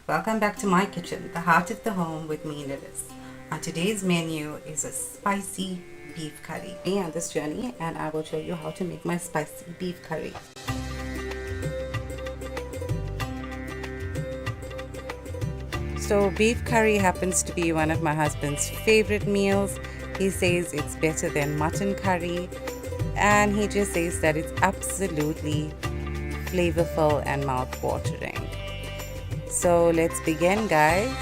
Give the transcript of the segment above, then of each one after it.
Welcome back to my kitchen, the heart of the home with me, Nilis. On today's menu is a spicy beef curry. Me on this journey, and I will show you how to make my spicy beef curry. So beef curry happens to be one of my husband's favorite meals. He says it's better than mutton curry, and he just says that it's absolutely flavorful and mouth-watering. So let's begin, guys.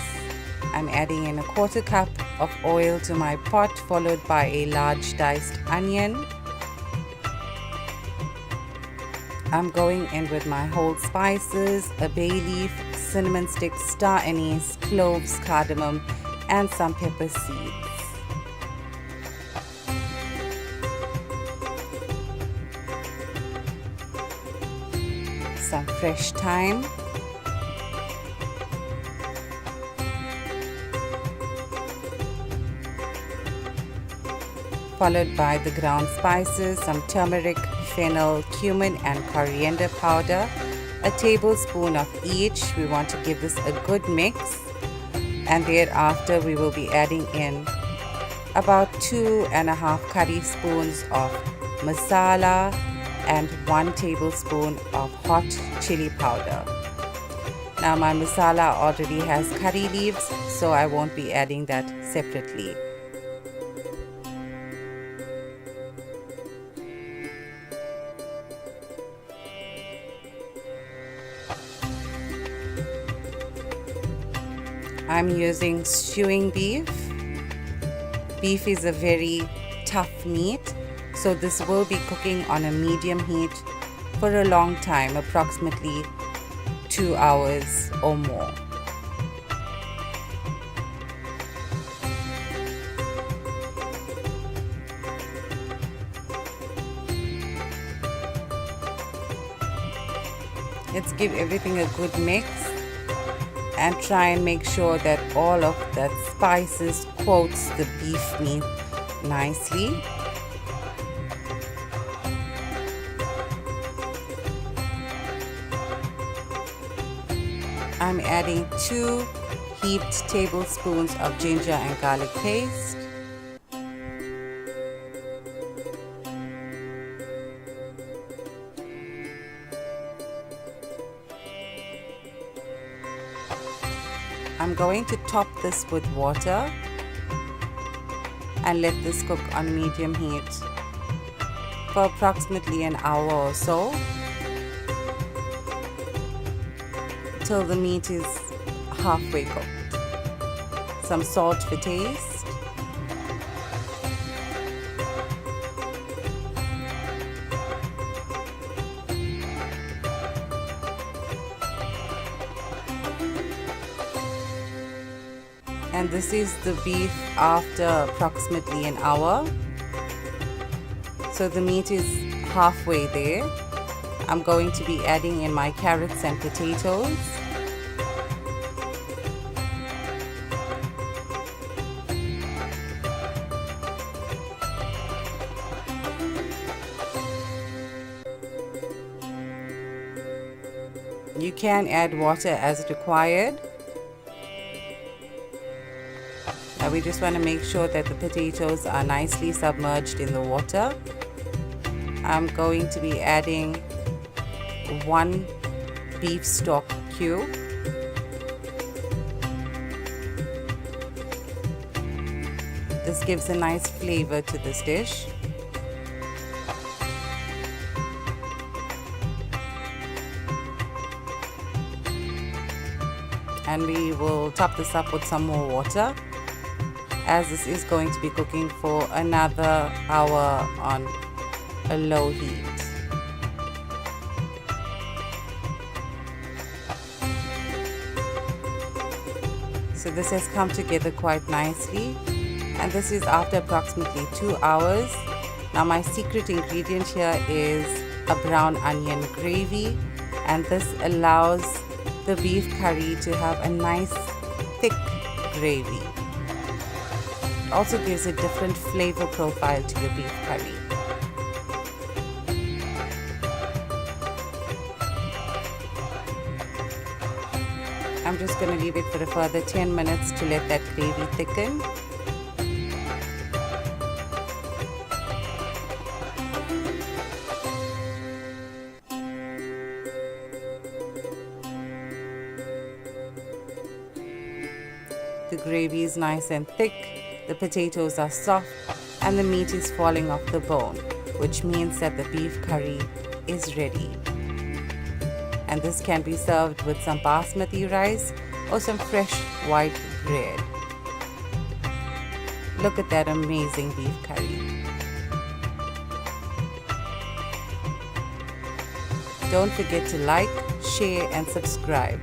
I'm adding in a 1/4 cup of oil to my pot, followed by a large diced onion. I'm going in with my whole spices, a bay leaf, cinnamon stick, star anise, cloves, cardamom, and some pepper seeds. Some fresh thyme. Followed by the ground spices, some turmeric, fennel, cumin, and coriander powder. A tablespoon of each. We want to give this a good mix, and thereafter we will be adding in about 2.5 curry spoons of masala and 1 tablespoon of hot chilli powder. Now my masala already has curry leaves, so I won't be adding that separately. I'm using stewing beef. Beef is a very tough meat, so this will be cooking on a medium heat for a long time, approximately 2 hours or more. Let's give everything a good mix and try and make sure that all of that spices coats the beef meat nicely. I'm adding 2 heaped tablespoons of ginger and garlic paste. I'm going to top this with water and let this cook on medium heat for approximately an hour or so till the meat is halfway cooked. Some salt for taste. And this is the beef after approximately an hour. So the meat is halfway there. I'm going to be adding in my carrots and potatoes. You can add water as required. Now we just want to make sure that the potatoes are nicely submerged in the water. I'm going to be adding 1 beef stock cube. This gives a nice flavor to this dish. And we will top this up with some more water, as this is going to be cooking for another hour on a low heat. So this has come together quite nicely, and this is after approximately 2 hours. Now my secret ingredient here is a brown onion gravy, and this allows the beef curry to have a nice thick gravy. Also gives a different flavor profile to your beef curry. I'm just going to leave it for a further 10 minutes to let that gravy thicken. The gravy is nice and thick, the potatoes are soft, and the meat is falling off the bone, which means that the beef curry is ready. And this can be served with some basmati rice or some fresh white bread. Look at that amazing beef curry. Don't forget to like, share, and subscribe.